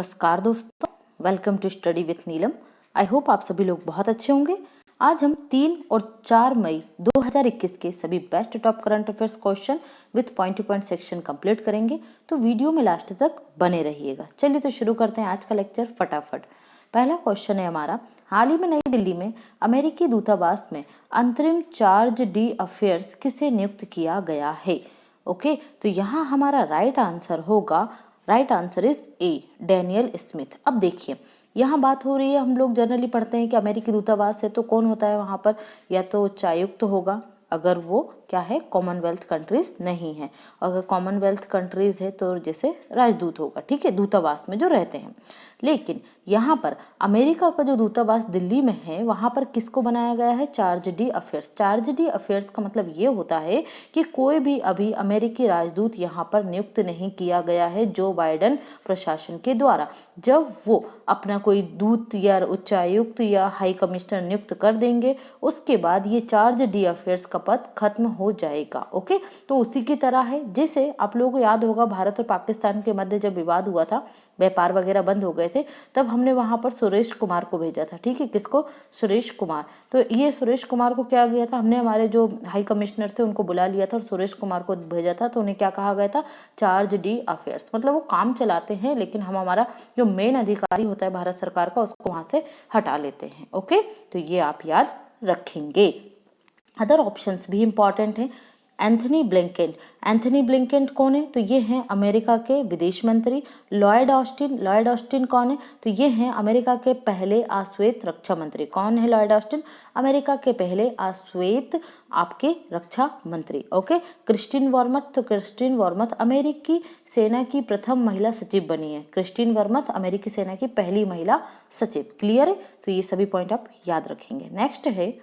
नमस्कार दोस्तों, welcome to study with Neelam. I hope आप सभी लोग बहुत अच्छे होंगे। आज हम 3 और 4 मई 2021 के सभी best top current affairs question with point two point section complete करेंगे, तो वीडियो में लास्ट तक बने रहिएगा। चलिए तो शुरू करते हैं आज का लेक्चर फटाफट। पहला क्वेश्चन है हमारा, हाल ही में नई दिल्ली में अमेरिकी दूतावास में अंतरिम चार्ज डी अफेयर्स किसे नियुक्त किया गया है? ओके, तो यहाँ हमारा राइट आंसर होगा, right answer is A, Daniel Smith. अब देखिए, यहाँ बात हो रही है, हम लोग जनरली पढ़ते हैं कि अमेरिकी दूतावास है तो कौन होता है वहाँ पर, या तो उच्चायुक्त होगा अगर वो क्या है, कॉमनवेल्थ कंट्रीज नहीं है। अगर कॉमनवेल्थ कंट्रीज है तो जैसे राजदूत होगा, ठीक है, दूतावास में जो रहते हैं। लेकिन यहाँ पर अमेरिका का जो दूतावास दिल्ली में है, वहाँ पर किसको बनाया गया है? Charge D affairs. Charge D affairs का मतलब ये होता है कि कोई भी अभी अमेरिकी राजदूत यहाँ पर नियुक्त नहीं किया गया है जो बाइडेन प्रशासन के द्वारा। जब वो अपना कोई दूत या उच्चायुक्त या हाई कमिश्नर नियुक्त कर देंगे, उसके बाद ये चार्ज डी अफेयर्स का पद खत्म हो जाएगा। ओके, तो उसी की तरह है, जैसे आप लोगों को याद होगा भारत और पाकिस्तान के मध्य जब विवाद हुआ था, व्यापार वगैरह बंद हो गए थे, तब हमने वहां पर सुरेश कुमार को भेजा था। ठीक है, किसको? सुरेश कुमार। तो ये सुरेश कुमार को क्या गया था, हमने हमारे जो हाई कमिश्नर थे उनको बुला लिया था और सुरेश कुमार को भेजा था। तो उन्हें क्या कहा गया था? Charge D affairs. मतलब वो काम चलाते हैं, लेकिन हम हमारा जो मेन अधिकारी होता है भारत सरकार का, उसको वहां से हटा लेते हैं। ओके, तो ये आप याद रखेंगे। अदर ऑप्शंस भी इंपॉर्टेंट हैं। Anthony Blinken. एंथनी ब्लिंकेन कौन है? तो ये हैं अमेरिका के विदेश मंत्री। Lloyd Austin. लॉयड ऑस्टिन कौन है? तो ये हैं अमेरिका के पहले आश्वेत रक्षा मंत्री। कौन है लॉयड ऑस्टिन? अमेरिका के पहले आश्वेत आपके रक्षा मंत्री। ओके। क्रिस्टिन वर्मथ। तो क्रिस्टिन वर्मथ अमेरिकी सेना की प्रथम महिला सचिव बनी है। क्रिस्टिन वर्मथ अमेरिकी सेना की पहली महिला सचिव। क्लियर है? तो ये सभी पॉइंट आप याद रखेंगे। नेक्स्ट है,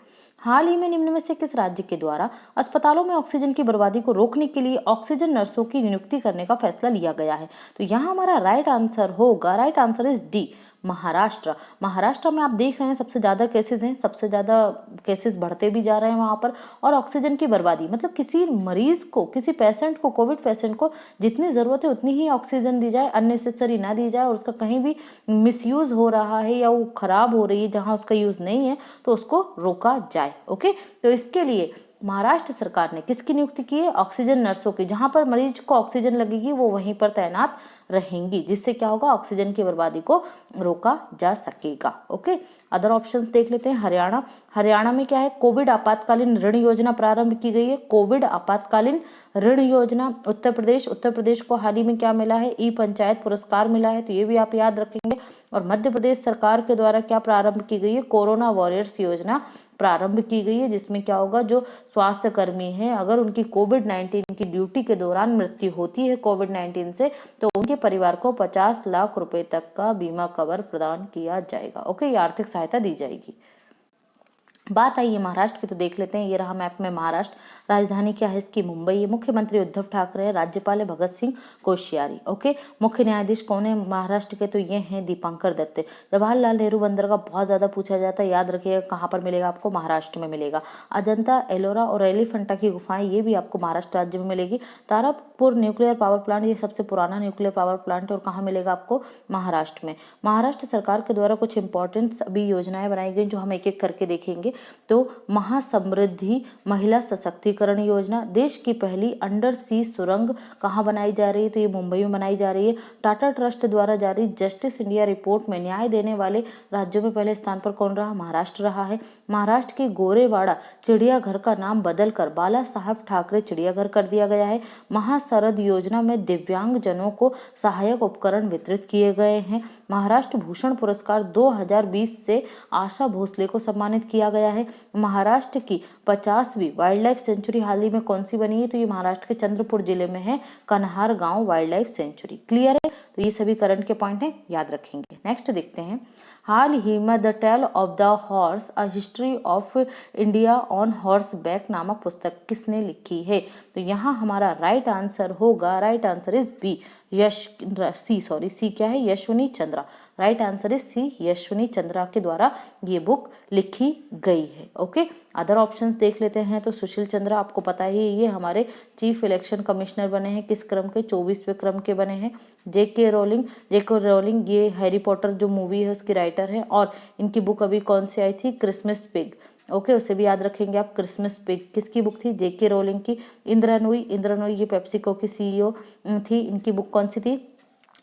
हाल ही में निम्न में से किस राज्य के द्वारा अस्पतालों में ऑक्सीजन की बर्बादी को रोकने के लिए ऑक्सीजन नर्सों की नियुक्ति करने का फैसला लिया गया है? तो यहाँ हमारा राइट आंसर होगा, right answer is D, Maharashtra. Maharashtra में आप देख रहे हैं सबसे ज्यादा केसेस हैं, सबसे ज्यादा केसेस बढ़ते भी जा रहे हैं वहां पर। और ऑक्सीजन की बर्बादी मतलब किसी मरीज को, किसी पेशेंट को, कोविड पेशेंट को जितनी जरूरत है उतनी ही ऑक्सीजन दी जाए, अननेसेसरी ना दी जाए। और उसका कहीं भी मिसयूज हो रहा है या वो खराब हो रही है जहां उसका यूज नहीं है, तो उसको रोका जाए। ओके, तो इसके लिए महाराष्ट्र सरकार ने किसकी नियुक्ति की है? ऑक्सीजन नर्सों की। जहां पर मरीज को ऑक्सीजन लगेगी वो वहीं पर तैनात रहेंगी, जिससे क्या होगा, ऑक्सीजन की बर्बादी को रोका जा सकेगा। ओके, अदर ऑप्शंस देख लेते हैं। हरियाणा। हरियाणा में क्या है? कोविड आपातकालीन ऋण योजना प्रारंभ की गई है। कोविड आपातकालीन ऋण योजना। उत्तर प्रदेश। उत्तर प्रदेश को हाल ही में क्या मिला है? ई पंचायत पुरस्कार मिला है, तो ये भी आप याद रखेंगे। और मध्य प्रदेश सरकार के द्वारा क्या प्रारंभ की गई है? कोरोना वॉरियर्स योजना प्रारंभ की गई है, जिसमें क्या होगा, जो स्वास्थ्य कर्मी हैं अगर उनकी कोविड-19 की ड्यूटी के दौरान मृत्यु होती है कोविड-19 से, तो उनके परिवार को 50 लाख रुपए तक का बीमा कवर प्रदान किया जाएगा। ओके, ये आर्थिक सहायता दी जाएगी। बात आई है महाराष्ट्र की, तो देख लेते हैं। ये रहा मैप में महाराष्ट्र। राजधानी क्या है इसकी? मुंबई है। मुख्यमंत्री उद्धव ठाकरे है। राज्यपाल है भगत सिंह कोश्यारी। ओके, मुख्य न्यायाधीश कौन है महाराष्ट्र के? तो ये हैं दीपांकर दत्त। जवाहरलाल नेहरू बंदरगाह बहुत ज्यादा पूछा जाता है, याद रखिएगा। कहाँ पर मिलेगा आपको? महाराष्ट्र में मिलेगा। अजंता, एलोरा और एलिफेंटा की गुफाएं, ये भी आपको महाराष्ट्र राज्य में मिलेगी। तारापुर न्यूक्लियर पावर प्लांट, ये सबसे पुराना न्यूक्लियर पावर प्लांट है, और कहाँ मिलेगा आपको? महाराष्ट्र में। महाराष्ट्र सरकार के द्वारा कुछ इंपॉर्टेंट अभी योजनाएं बनाई गई जो हम एक एक करके देखेंगे। तो महासमृद्धि महिला सशक्तिकरण योजना। देश की पहली अंडर सी सुरंग कहाँ बनाई जा रही है? तो ये मुंबई में बनाई जा रही है। टाटा ट्रस्ट द्वारा जारी जस्टिस इंडिया रिपोर्ट में न्याय देने वाले राज्यों में पहले स्थान पर कौन रहा? महाराष्ट्र रहा है। महाराष्ट्र के गोरेवाड़ा चिड़ियाघर का नाम बदलकर बाला साहब ठाकरे चिड़ियाघर कर दिया गया है। महाशरद योजना में दिव्यांग जनों को सहायक उपकरण वितरित किए गए हैं। महाराष्ट्र भूषण पुरस्कार 2020 से आशा भोसले को सम्मानित किया गया है। महाराष्ट्र की 50वीं वाइल्ड लाइफ सेंचुरी हाल ही में कौन सी बनी है? तो ये महाराष्ट्र के चंद्रपुर जिले में है, कन्हार गांव वाइल्ड लाइफ सेंचुरी। क्लियर है? तो ये सभी करंट के पॉइंट हैं, याद रखेंगे। नेक्स्ट देखते हैं। हाल ही में the tale of the horse a history of India on horseback नामक पुस्तक किसने लिखी है? तो यहाँ हमारा राइट आंसर होगा, right answer is B, C क्या है, Yashwini Chandra. Right answer is C, Yashwini Chandra के द्वारा ये बुक लिखी गई है। ओके, अदर ऑप्शंस देख लेते हैं। तो सुशील चंद्रा, आपको पता ही ये हमारे चीफ इलेक्शन कमिश्नर बने हैं, किस क्रम के, 24वें क्रम के बने हैं। जेके रोलिंग ये हैरी पॉटर जो मूवी है उसकी राइटर है, और इनकी बुक अभी कौन सी आई थी, क्रिसमस पिग। ओके, उसे भी याद रखेंगे आप, क्रिसमस पिग किसकी बुक थी, जेके रोलिंग की। इंदिरा नूई ये पेप्सिको की सीईओ थी, इनकी बुक कौन सी थी,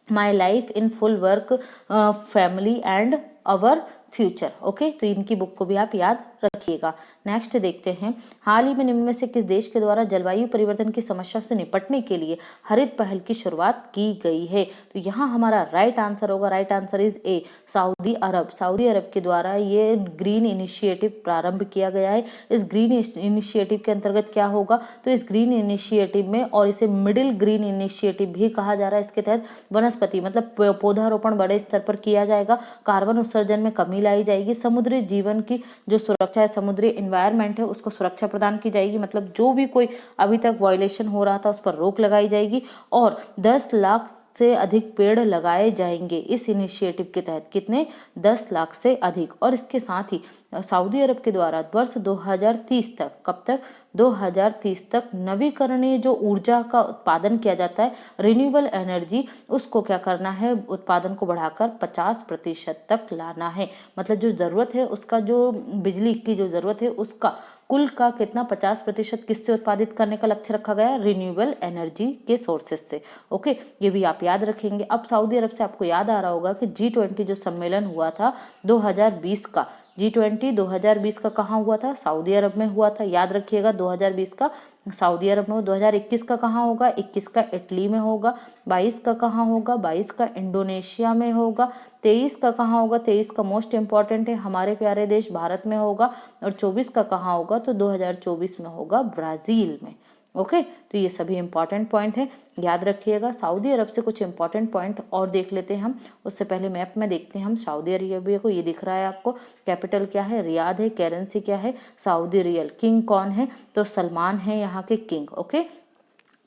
my life in full work, family and our future. Okay, तो इनकी बुक को भी आप याद रखिएगा। नेक्स्ट देखते हैं, हाल ही में निम्न में से किस देश के द्वारा जलवायु परिवर्तन की समस्या से निपटने के लिए हरित पहल की शुरुआत की गई है। तो यहाँ हमारा राइट आंसर होगा, right answer is a, Saudi Arab. Saudi Arab के द्वारा ये ग्रीन इनिशिएटिव प्रारंभ किया गया है। इस ग्रीन इनिशिएटिव के अंतर्गत क्या होगा, तो इस ग्रीन इनिशिएटिव में, और इसे मिडिल ग्रीन इनिशिएटिव भी कहा जा रहा है, इसके तहत वनस्पति मतलब पौधारोपण बड़े स्तर पर किया जाएगा, कार्बन उत्सर्जन में कमी लाई जाएगी, समुद्री जीवन की जो सुरक्षा है, समुद्री एनवायरनमेंट है उसको सुरक्षा प्रदान की जाएगी, मतलब जो भी कोई अभी तक वायलेशन हो रहा था उस पर रोक लगाई जाएगी, और 10 लाख से अधिक पेड़ लगाए जाएंगे इस इनिशिएटिव के तहत। कितने, 10 लाख से अधिक। और इसके साथ ही सऊदी अरब के द्वारा वर्ष 2030 तक, कब तक, 2030 तक नवीकरणीय जो ऊर्जा का उत्पादन किया जाता है, रिन्यूएबल एनर्जी, उसको क्या करना है, उत्पादन को बढ़ाकर 50% तक लाना है। मतलब जो जरूरत है उसका, जो बिजली की जो जरूरत है उसका कुल का कितना, 50% किससे उत्पादित करने का लक्ष्य रखा गया, रिन्यूएबल एनर्जी के सोर्सेज से। ओके, ये भी आप याद रखेंगे। अब सऊदी अरब से आपको याद आ रहा होगा कि G20 जो सम्मेलन हुआ था 2020 का, G20 2020 का कहाँ हुआ था, सऊदी अरब में हुआ था। याद रखिएगा, 2020 का सऊदी अरब में, 2021 का कहाँ होगा, 21 का इटली में होगा, 22 का कहाँ होगा, 22 का इंडोनेशिया में होगा, 23 का कहाँ होगा, 23 का मोस्ट इंपॉर्टेंट है हमारे प्यारे देश भारत में होगा, और 24 का कहाँ होगा, तो 2024 में होगा ब्राजील में। ओके, तो ये सभी इंपॉर्टेंट पॉइंट है, याद रखिएगा। सऊदी अरब से कुछ इंपॉर्टेंट पॉइंट और देख लेते हैं हम। उससे पहले मैप में देखते हैं हम सऊदी अरेबिया को। ये दिख रहा है आपको, कैपिटल क्या है, रियाद है, करेंसी क्या है, सऊदी रियल। किंग कौन है, तो सलमान है यहाँ के किंग। ओके,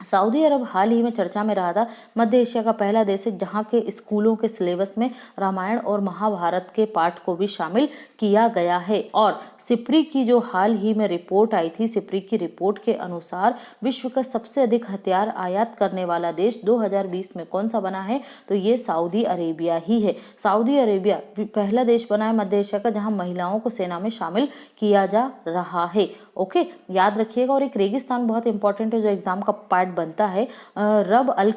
सऊदी अरब हाल ही में चर्चा में रहा था, मध्य एशिया का पहला देश है जहां के स्कूलों के सिलेबस में रामायण और महाभारत के पाठ को भी शामिल किया गया है। और सिप्री की जो हाल ही में रिपोर्ट आई थी, सिप्री की रिपोर्ट के अनुसार विश्व का सबसे अधिक हथियार आयात करने वाला देश 2020 में कौन सा बना है, तो ये सऊदी अरेबिया ही है। सऊदी अरेबिया पहला देश बना है मध्य एशिया का जहाँ महिलाओं को सेना में शामिल किया जा रहा है। ओके, याद रखिएगा। और एक रेगिस्तान बहुत इंपॉर्टेंट है जो एग्जाम का पार्ट बनता है, रब अल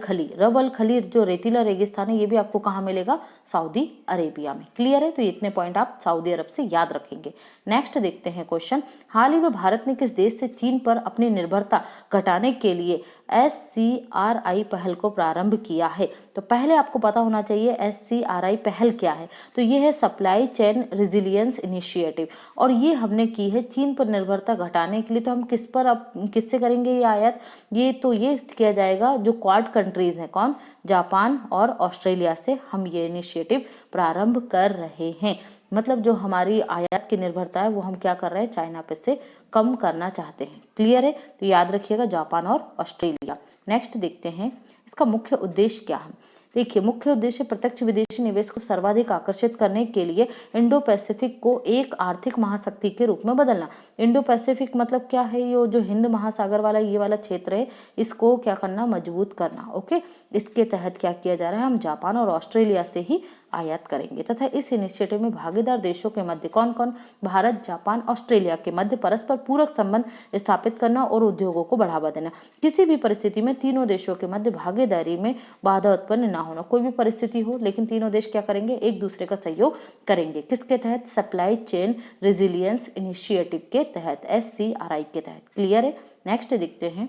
खली जो रेतीला रेगिस्तान है, ये भी आपको कहाँ मिलेगा, सऊदी अरेबिया में। क्लियर है, तो इतने पॉइंट आप सऊदी अरब से याद रखेंगे। नेक्स्ट देखते हैं क्वेश्चन, हाल ही में भारत ने किस देश से चीन पर अपनी निर्भरता घटाने के लिए SCRI पहल को प्रारंभ किया है। तो पहले आपको पता होना चाहिए SCRI पहल क्या है, तो ये है सप्लाई चेन रिजिलियंस इनिशिएटिव, और ये हमने की है चीन पर निर्भरता घटाने के लिए। तो हम किससे करेंगे ये आयात, ये किया जाएगा जो क्वाड कंट्रीज हैं, कौन, जापान और ऑस्ट्रेलिया से हम ये इनिशिएटिव प्रारंभ कर रहे हैं। मतलब जो हमारी आयात की निर्भरता है वो हम क्या कर रहे हैं, चाइना पे से कम करना चाहते हैं। क्लियर है, तो याद रखिएगा जापान और ऑस्ट्रेलिया। नेक्स्ट देखते हैं इसका मुख्य उद्देश्य क्या है। देखिए, मुख्य उद्देश्य प्रत्यक्ष विदेशी निवेश को सर्वाधिक आकर्षित करने के लिए इंडो पैसिफिक को एक आर्थिक महाशक्ति के रूप में बदलना। इंडो पैसिफिक मतलब क्या है, ये जो हिंद महासागर वाला ये वाला क्षेत्र है, इसको क्या करना, मजबूत करना। ओके, इसके तहत क्या किया जा रहा है, हम जापान और ऑस्ट्रेलिया से ही आयात करेंगे तथा इस इनिशिएटिव में भागीदार देशों के मध्य कौन कौन, भारत, जापान, ऑस्ट्रेलिया के मध्य परस्पर पूरक संबंध स्थापित करना और उद्योगों को बढ़ावा देना। किसी भी परिस्थिति में तीनों देशों के मध्य भागीदारी में बाधा उत्पन्न ना होना। कोई भी परिस्थिति हो लेकिन तीनों देश क्या करेंगे, एक दूसरे का सहयोग करेंगे। किसके तहत, सप्लाई चेन रेजिलियंस इनिशिएटिव के तहत, SCRI के तहत। क्लियर है। नेक्स्ट देखते हैं,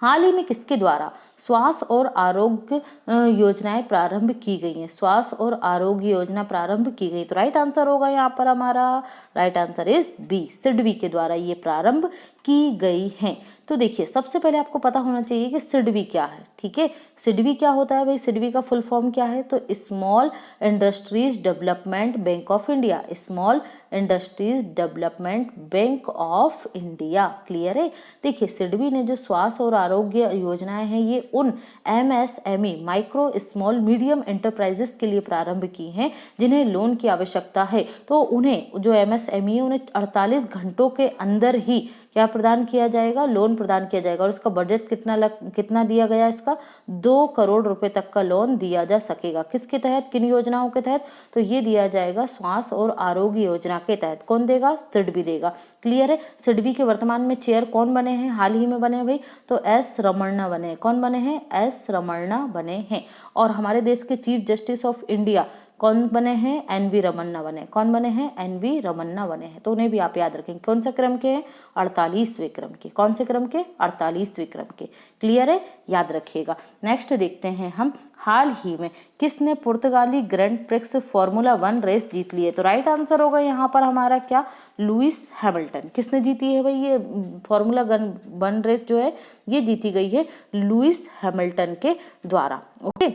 हाल ही में किसके द्वारा स्वास्थ्य और आरोग्य योजनाएं प्रारंभ की गई हैं, स्वास्थ्य और आरोग्य योजना प्रारंभ की गई। तो राइट आंसर होगा यहाँ पर हमारा, right answer is B, SIDBI के द्वारा ये प्रारंभ की गई हैं। तो देखिए सबसे पहले आपको पता होना चाहिए कि सिडबी क्या है, ठीक है। सिडबी क्या होता है भाई, सिडबी का फुल फॉर्म क्या है, तो small industries development bank of India, small industries development bank of India. Clear है। देखिए सिडबी ने जो स्वास्थ्य और आरोग्य योजनाएं हैं ये उन MSME micro small medium enterprises के लिए प्रारंभ की हैं जिन्हें लोन की आवश्यकता है। तो उन्हें जो MSME है उन्हें 48 घंटों के अंदर ही क्या प्रदान किया जाएगा, लोन प्रदान किया जाएगा। और इसका बजट कितना दिया गया, इसका 2 करोड़ रुपए तक का लोन दिया जा सकेगा। किसके तहत, किन योजनाओं के तहत, तो ये दिया जाएगा स्वास्थ्य और आरोग्य योजना के तहत। कौन देगा, सिडबी देगा। क्लियर है। सिडबी के वर्तमान में चेयर कौन बने हैं, हाल ही में बने हैं भाई, तो एस रमन्ना बने हैं। कौन बने हैं, एस रमन्ना बने हैं। और हमारे देश के चीफ जस्टिस ऑफ इंडिया कौन बने हैं, NV रमन्ना बने। कौन बने हैं, NV रमन्ना बने हैं। तो उन्हें भी आप याद रखेंगे। कौन से क्रम के हैं, 48वें क्रम के। कौन से क्रम के, 48वें क्रम के। क्लियर है, याद रखिएगा। नेक्स्ट देखते हैं हम, हाल ही में किसने पुर्तगाली ग्रैंड प्रिक्स फॉर्मूला 1 रेस जीत ली है। तो राइट आंसर होगा यहाँ पर हमारा क्या, लुइस हैमिल्टन। किसने जीती है भाई ये फॉर्मूला 1 रेस जो है ये जीती गई है लुइस हैमिल्टन के द्वारा। ओके,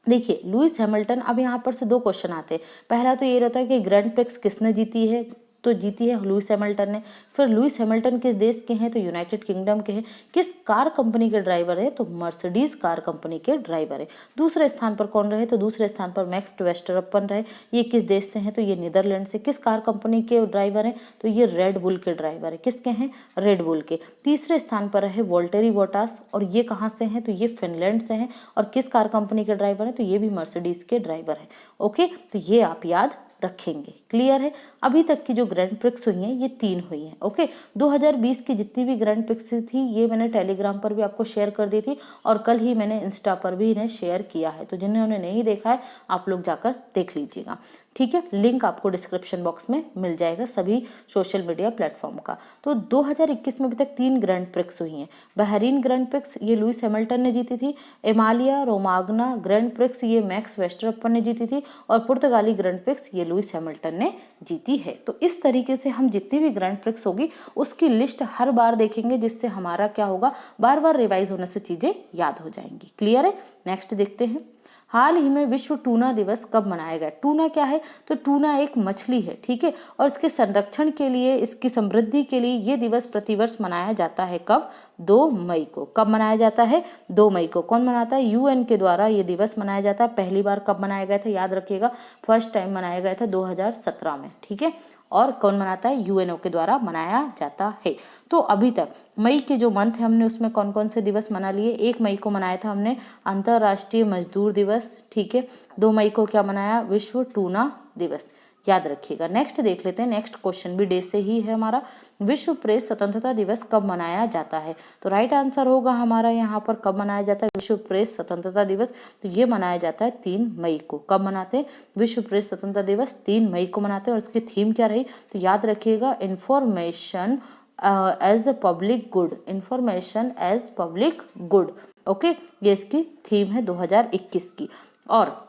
देखिए लुइस हैमिल्टन, अब यहाँ पर से 2 क्वेश्चन आते हैं। पहला तो ये रहता है कि ग्रैंड प्रिक्स किसने जीती है, तो जीती है लुइस हैमिल्टन ने। फिर लुइस हैमिल्टन किस देश के हैं, तो यूनाइटेड किंगडम के हैं। किस कार कंपनी के ड्राइवर है, तो मर्सिडीज कार कंपनी के ड्राइवर है। दूसरे स्थान पर कौन रहे, तो दूसरे स्थान पर मैक्स वर्स्टेपन रहे। ये किस देश से हैं, तो ये नीदरलैंड से। किस कार कंपनी के ड्राइवर हैं, तो ये रेड बुल के ड्राइवर है। किसके हैं, रेड बुल के। तीसरे स्थान पर रहे वोल्टेरी बोटास, और ये कहाँ से हैं, तो ये फिनलैंड से हैं। और किस कार कंपनी के ड्राइवर हैं, तो ये भी मर्सिडीज के ड्राइवर हैं। ओके, तो ये आप याद रखेंगे। क्लियर है। अभी तक की जो ग्रैंड प्रिक्स हुई हैं ये 3 हुई हैं। ओके, 2020 की जितनी भी ग्रैंड प्रिक्स थी ये मैंने टेलीग्राम पर भी आपको शेयर कर दी थी और कल ही मैंने इंस्टा पर भी इन्हें शेयर किया है। तो जिन्होंने नहीं देखा है आप लोग जाकर देख लीजिएगा, ठीक है। लिंक आपको डिस्क्रिप्शन बॉक्स में मिल जाएगा सभी सोशल मीडिया प्लेटफॉर्म का। तो 2021 में अभी तक 3 ग्रैंड प्रिक्स हुई हैं। बहरीन ग्रैंड प्रिक्स ये लुइस हैमिल्टन ने जीती थी। एमालिया रोमाग्ना ग्रैंड प्रिक्स ये मैक्स वर्स्टेपन ने जीती थी। और पुर्तगाली ग्रैंड प्रिक्स ये लुइस हैमिल्टन ने जीती है। तो इस तरीके से हम जितनी भी ग्रैंड प्रिक्स होगी उसकी लिस्ट हर बार देखेंगे, जिससे हमारा क्या होगा, बार बार रिवाइज होने से चीजें याद हो जाएंगी। क्लियर है। नेक्स्ट देखते हैं, हाल ही में विश्व टूना दिवस कब मनाया गया। टूना क्या है, तो टूना एक मछली है, ठीक है। और इसके संरक्षण के लिए, इसकी समृद्धि के लिए ये दिवस प्रतिवर्ष मनाया जाता है। कब, 2 मई को। कब मनाया जाता है, 2 मई को। कौन मनाता है, UN के द्वारा ये दिवस मनाया जाता है। पहली बार कब मनाया गया था, याद रखिएगा, फर्स्ट टाइम मनाया गया था 2017 में, ठीक है। और कौन मनाता है, UNO के द्वारा मनाया जाता है। तो अभी तक मई के जो मंथ है हमने उसमें कौन कौन से दिवस मना लिए। 1 मई को मनाया था हमने अंतर्राष्ट्रीय मजदूर दिवस, ठीक है। 2 मई को क्या मनाया, विश्व टूना दिवस, याद रखिएगा। नेक्स्ट देख लेते हैं, नेक्स्ट क्वेश्चन भी डे से ही है हमारा। विश्व प्रेस स्वतंत्रता दिवस कब मनाया जाता है। तो राइट आंसर होगा हमारा यहाँ पर, कब मनाया जाता है विश्व प्रेस स्वतंत्रता दिवस, तो ये मनाया जाता है 3 मई को। कब मनाते हैं, विश्व प्रेस स्वतंत्रता दिवस 3 मई को मनाते हैं। और इसकी थीम क्या रही, तो याद रखिएगा, information as a public good, information as public good. Okay, ये इसकी थीम है 2021 की। और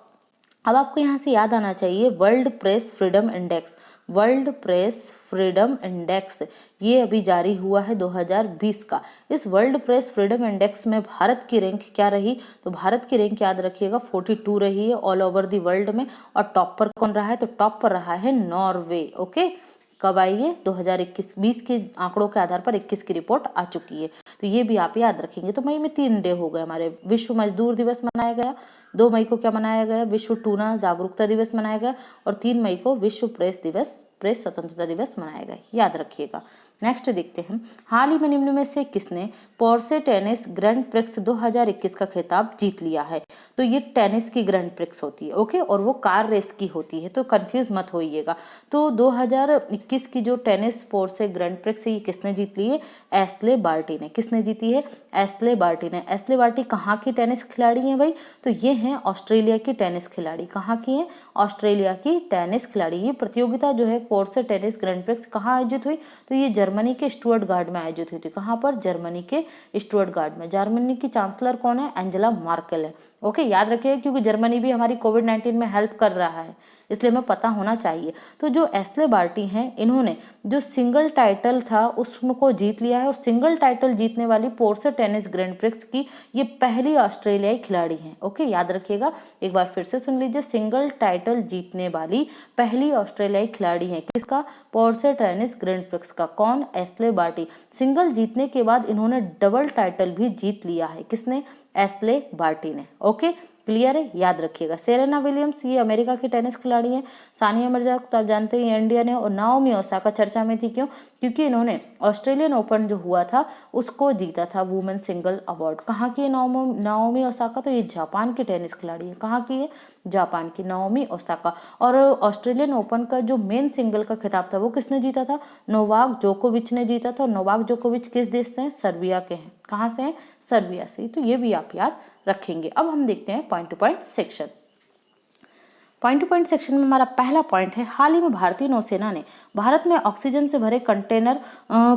अब आपको यहाँ से याद आना चाहिए world press freedom index, world press freedom index ये अभी जारी हुआ है 2020 का। इस वर्ल्ड प्रेस फ्रीडम इंडेक्स में भारत की रैंक क्या रही, तो भारत की रैंक याद रखिएगा 42 रही है ऑल ओवर दी वर्ल्ड में। और टॉप पर कौन रहा है, तो टॉप पर रहा है नॉर्वे। ओके, कब आई है, 2021-20 के आंकड़ों के आधार पर 21 की रिपोर्ट आ चुकी है। तो ये भी आप याद रखेंगे। तो मई में 3 डे हो गए हमारे। विश्व मजदूर दिवस मनाया गया, 2 मई को क्या मनाया गया, विश्व टूना जागरूकता दिवस मनाया गया। और 3 मई को विश्व प्रेस दिवस, प्रेस स्वतंत्रता दिवस मनाया गया, याद रखिएगा। नेक्स्ट देखते हैं, हाल ही में निम्न में से किसने पोर्से टेनिस ग्रैंड प्रिक्स 2021 का खिताब जीत लिया है। तो ये टेनिस की ग्रैंड प्रिक्स होती है, ओके, और वो कार रेस की होती है, तो कंफ्यूज मत होइएगा। तो 2021 की जो टेनिस पोर्से ग्रैंड प्रिक्स है ये किसने जीत ली है, एस्ले बार्टी ने। किसने जीती है, एस्ले बार्टी ने। एस्ले बार्टी कहाँ की टेनिस खिलाड़ी है भाई, तो ये हैं ऑस्ट्रेलिया की टेनिस खिलाड़ी। कहाँ की है, ऑस्ट्रेलिया की टेनिस खिलाड़ी। ये प्रतियोगिता जो है पोर्से टेनिस ग्रैंड प्रिक्स कहाँ आयोजित हुई, तो ये जर्मनी के स्टुअर्टगार्ड में आयोजित हुई थी। कहाँ पर? जर्मनी के स्टुअर्टगार्ड में। जर्मनी की चांसलर कौन है? एंजेला मार्केल है। ओके, याद रखिएगा क्योंकि जर्मनी भी हमारी कोविड-19 में हेल्प कर रहा है, इसलिए हमें पता होना चाहिए। तो जो एस्ले बार्टी हैं, इन्होंने जो सिंगल टाइटल था उसको जीत लिया है और सिंगल टाइटल जीतने वाली पोर्से टेनिस ग्रैंड प्रिक्स की ये पहली ऑस्ट्रेलियाई खिलाड़ी हैं। ओके, याद रखिएगा, एक बार फिर से सुन लीजिए, सिंगल टाइटल जीतने वाली पहली ऑस्ट्रेलियाई खिलाड़ी हैं। किसका? पोर्से टेनिस ग्रैंड प्रिक्स का। कौन? Ashleigh Barty. सिंगल जीतने के बाद इन्होंने डबल टाइटल भी जीत लिया है। किसने? एस्ले बार्टी ने। ओके, क्लियर है, याद रखिएगा। सेरेना विलियम्स ये अमेरिका की टेनिस खिलाड़ी हैं। सानिया मिर्जा को तो आप जानते हैं इंडियन है। और नाओमी ओसाका चर्चा में थी, क्यों? क्योंकि इन्होंने ऑस्ट्रेलियन ओपन जो हुआ था उसको जीता था, वुमेन सिंगल अवार्ड। कहाँ की है नाओमी ओसाका? तो ये जापान की टेनिस खिलाड़ी है। कहाँ की है? जापान की नाओमी ओसाका। और ऑस्ट्रेलियन ओपन का जो मेन सिंगल का खिताब था वो किसने जीता था? नोवाक जोकोविच ने जीता था। और नोवाक जोकोविच किस देश से हैं? सर्बिया के हैं। कहाँ से हैं? सर्बिया से। तो ये भी आप याद रखेंगे। अब हम देखते हैं point two point section. Point two point section में हमारा पहला पॉइंट है, हाल ही में भारतीय नौसेना ने भारत में ऑक्सीजन से भरे कंटेनर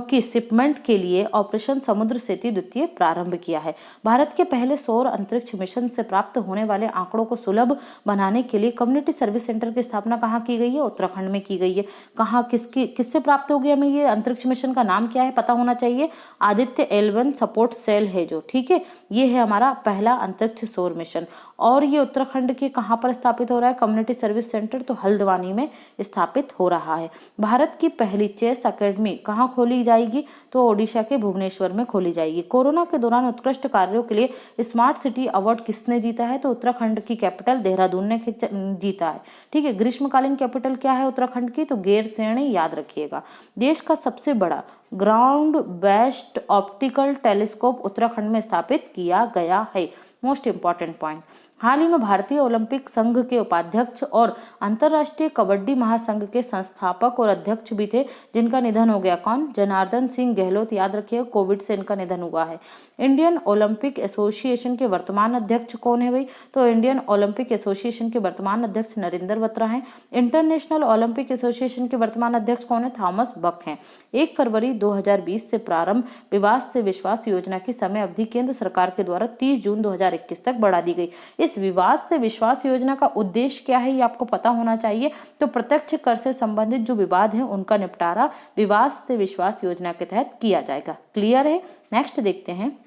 की शिपमेंट के लिए ऑपरेशन समुद्र सेतु द्वितीय प्रारंभ किया है। भारत के पहले सौर अंतरिक्ष मिशन से प्राप्त होने वाले आंकड़ों को सुलभ बनाने के लिए कम्युनिटी सर्विस सेंटर की स्थापना कहाँ की गई है? उत्तराखंड में की गई है। कहाँ, किससे प्राप्त हो गया? हमें ये अंतरिक्ष मिशन का नाम क्या है पता होना चाहिए। आदित्य L1 सपोर्ट सेल है जो, ठीक है, ये है हमारा पहला अंतरिक्ष सौर मिशन। और ये उत्तराखंड के कहाँ पर स्थापित हो रहा है? कम्युनिटी सर्विस सेंटर तो हल्द्वानी में स्थापित हो रहा है। भारत की पहली चेस अकेडमी कहाँ खोली जाएगी? तो ओडिशा के भुवनेश्वर में खोली जाएगी। कोरोना के दौरान उत्कृष्ट कार्यों के लिए स्मार्ट सिटी अवार्ड किसने जीता है? तो उत्तराखंड की कैपिटल देहरादून ने जीता है। ठीक है, ग्रीष्मकालीन कैपिटल क्या है उत्तराखंड की? तो गैरसैंण, याद रखिएगा। देश का सबसे बड़ा ground based optical telescope Uttarakhand में स्थापित किया गया है। मोस्ट इंपॉर्टेंट पॉइंट, हाल ही में भारतीय ओलंपिक संघ के उपाध्यक्ष और अंतर्राष्ट्रीय कबड्डी महासंघ के संस्थापक और अध्यक्ष भी थे, जिनका निधन हो गया। कौन? जनार्दन सिंह गहलोत। याद रखिए, कोविड से इनका निधन हुआ है। इंडियन ओलंपिक एसोसिएशन के वर्तमान अध्यक्ष कौन है भाई? तो इंडियन ओलंपिक एसोसिएशन के वर्तमान अध्यक्ष नरेंद्र बत्रा हैं। इंटरनेशनल ओलंपिक एसोसिएशन के वर्तमान अध्यक्ष कौन है? थॉमस बक हैं। 1 फरवरी 2020 से प्रारंभ विवाद से विश्वास योजना की समय अवधि केंद्र सरकार के द्वारा 30 जून 2021 तक बढ़ा दी गई। इस विवाद से विश्वास योजना का उद्देश्य क्या है ये आपको पता होना चाहिए। तो प्रत्यक्ष कर से संबंधित जो विवाद है उनका निपटारा विवाद से विश्वास योजना के तहत किया जाएगा। क्लियर है? नेक्स्ट देखते हैं,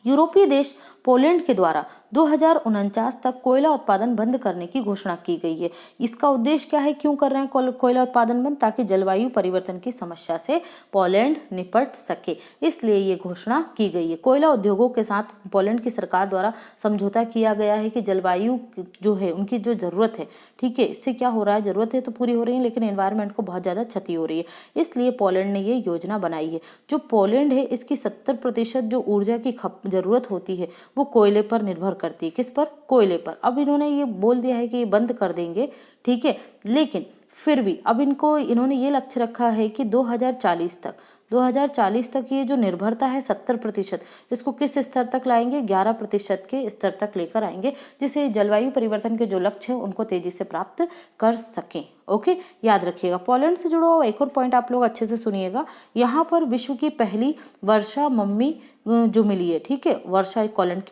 यूरोपीय देश पोलैंड के द्वारा 2049 तक कोयला उत्पादन बंद करने की घोषणा की गई है। इसका उद्देश्य क्या है? क्यों कर रहे हैं कोयला उत्पादन बंद? ताकि जलवायु परिवर्तन की समस्या से पोलैंड निपट सके, इसलिए ये घोषणा की गई है। कोयला उद्योगों के साथ पोलैंड की सरकार द्वारा समझौता किया गया है कि जलवायु जो है उनकी जो जरूरत है, ठीक है, इससे क्या हो रहा है, जरूरत है तो पूरी हो रही है लेकिन एनवायरनमेंट को बहुत ज्यादा क्षति हो रही है, इसलिए पोलैंड ने ये योजना बनाई है। जो पोलैंड है इसकी 70% जो ऊर्जा की जरूरत होती है वो कोयले पर निर्भर करती है। किस पर? कोयले पर। अब इन्होंने ये बोल दिया है कि ये बंद कर देंगे, ठीक है, लेकिन फिर भी अब इन्होंने ये लक्ष्य रखा है कि 2040 तक ये जो निर्भरता है 70%, इसको किस स्तर तक लाएंगे? 11% के स्तर तक लेकर आएंगे, जिससे जलवायु परिवर्तन के जो लक्ष्य है उनको तेजी से प्राप्त कर सकें। ओके, याद रखिएगा। पोलैंड से जुड़ा हुआ एक और पॉइंट आप लोग अच्छे से सुनिएगा। यहाँ पर विश्व की पहली वर्षा मम्मी जो मिली है, ठीक है, वर्षा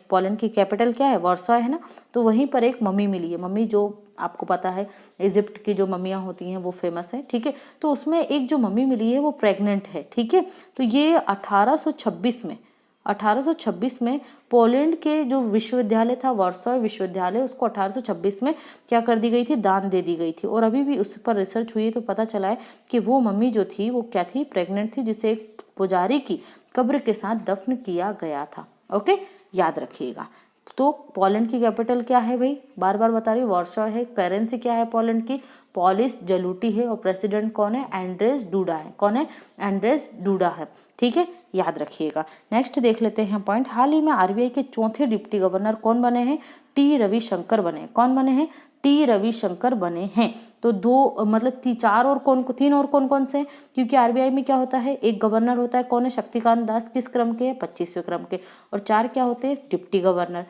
पोलैंड की कैपिटल क्या है? वर्षा है ना, तो वहीं पर एक मम्मी मिली है। मम्मी जो आपको पता है इजिप्ट की जो मम्मियाँ होती हैं वो फेमस है, ठीक है, तो उसमें एक जो मम्मी मिली है वो प्रेग्नेंट है, ठीक है। तो ये 1826 में पोलैंड के जो विश्वविद्यालय था वर्सॉय विश्वविद्यालय, उसको 1826 में क्या कर दी गई थी? दान दे दी गई थी। और अभी भी उस पर रिसर्च हुई है तो पता चला है कि वो मम्मी जो थी वो क्या थी? प्रेग्नेंट थी, जिसे एक पुजारी की कब्र के साथ दफन किया गया था। ओके, याद रखिएगा। तो पोलैंड की कैपिटल क्या है भाई? बार बार बता रही हूँ, वॉर्सॉ है। करेंसी क्या है पोलैंड की? पॉलिश जलूटी है। और प्रेसिडेंट कौन है? एंड्रेस डूडा है। कौन है? एंड्रेस डूडा है, ठीक है, याद रखिएगा। नेक्स्ट देख लेते हैं पॉइंट, हाल ही में आरबीआई के चौथे डिप्टी गवर्नर कौन बने हैं? टी रविशंकर बने। कौन बने हैं? टी रविशंकर बने हैं। तो तीन और कौन से हैं? क्योंकि आरबीआई में क्या होता है? एक गवर्नर होता है। कौन है? शक्तिकांत दास। किस क्रम के? 25वें क्रम के। और 4 क्या होते हैं? Deputy governor.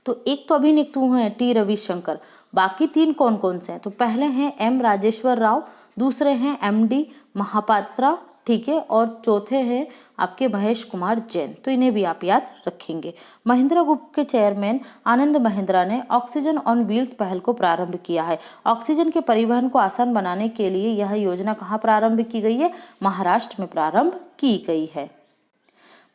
तो एक तो अभी नियुक्त हुए हैं टी रविशंकर, बाकी 3 कौन से हैं? तो पहले हैं एम राजेश्वर राव, दूसरे हैं एमडी महापात्रा, ठीक है, और चौथे हैं आपके महेश कुमार जैन, तो इन्हें भी आप याद रखेंगे। महिंद्रा ग्रुप के चेयरमैन आनंद महिंद्रा ने ऑक्सीजन ऑन व्हील्स पहल को प्रारंभ किया है। ऑक्सीजन के परिवहन को आसान बनाने के लिए यह योजना कहाँ प्रारंभ की गई है? महाराष्ट्र में प्रारंभ की गई है।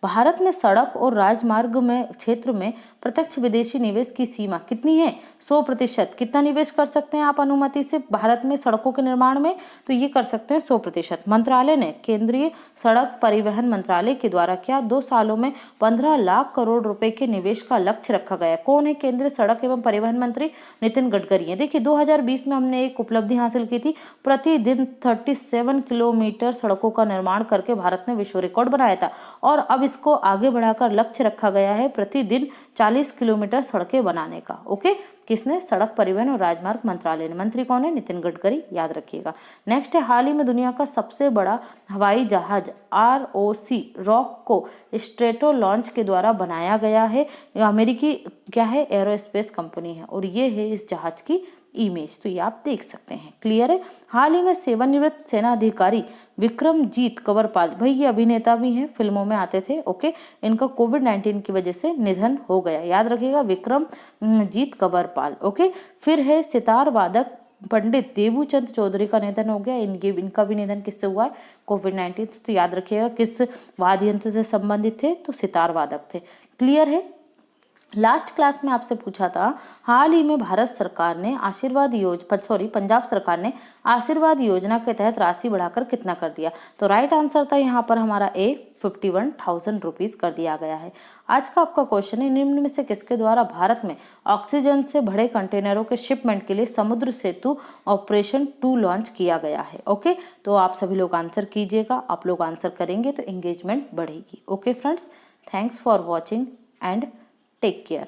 भारत में सड़क और राजमार्ग में क्षेत्र में प्रत्यक्ष विदेशी निवेश की सीमा कितनी है? 100%। कितना निवेश कर सकते हैं आप अनुमति से भारत में सड़कों के निर्माण में? तो ये कर सकते हैं 100%। मंत्रालय ने, केंद्रीय सड़क परिवहन मंत्रालय के द्वारा क्या 2 सालों में 15 लाख करोड़ रुपए के निवेश का लक्ष्य रखा गया? कौन है केंद्रीय सड़क एवं परिवहन मंत्री? नितिन गडकरी है। देखिए 2020 में हमने एक उपलब्धि हासिल की थी, प्रतिदिन 37 किलोमीटर सड़कों का निर्माण करके भारत ने विश्व रिकॉर्ड बनाया था, और अब इसको आगे बढ़ाकर लक्ष्य रखा गया है प्रतिदिन 40 किलोमीटर सड़कें बनाने का। ओके, किसने? सड़क परिवहन और राजमार्ग मंत्रालय ने। मंत्री कौन है? नितिन गडकरी, याद रखिएगा। नेक्स्ट है, हाल ही में दुनिया का सबसे बड़ा हवाई जहाज ROC रॉक को स्ट्रेटो लॉन्च के द्वारा बनाया गया है। अमेरिकी क्या है? एरोस्पेस कंपनी है, और ये है इस जहाज की इमेज, तो ये आप देख सकते हैं। क्लियर है। हाल ही में सेवानिवृत्त सेना अधिकारी विक्रमजीत कंवरपाल, भाई ये अभिनेता भी हैं, फिल्मों में आते थे। ओके, इनका कोविड-19 की वजह से निधन हो गया, याद रखिएगा, विक्रमजीत कंवरपाल। ओके, फिर है सितार वादक पंडित देवूचंद चौधरी का निधन हो गया। इनका भी निधन किससे हुआ है? कोविड-19 से। तो याद रखिएगा किस वाद्य यंत्र से संबंधित थे? तो सितार वादक थे। क्लियर है। लास्ट क्लास में आपसे पूछा था, हाल ही में भारत सरकार ने पंजाब सरकार ने आशीर्वाद योजना के तहत राशि बढ़ाकर कितना कर दिया? तो राइट आंसर था यहाँ पर हमारा ए, 51,000 रुपीज कर दिया गया है। आज का आपका क्वेश्चन है, निम्न में से किसके द्वारा भारत में ऑक्सीजन से भरे कंटेनरों के शिपमेंट के लिए समुद्र सेतु ऑपरेशन 2 लॉन्च किया गया है? ओके, तो आप सभी लोग आंसर कीजिएगा, आप लोग आंसर करेंगे तो एंगेजमेंट बढ़ेगी। Okay friends, thanks for watching and take care.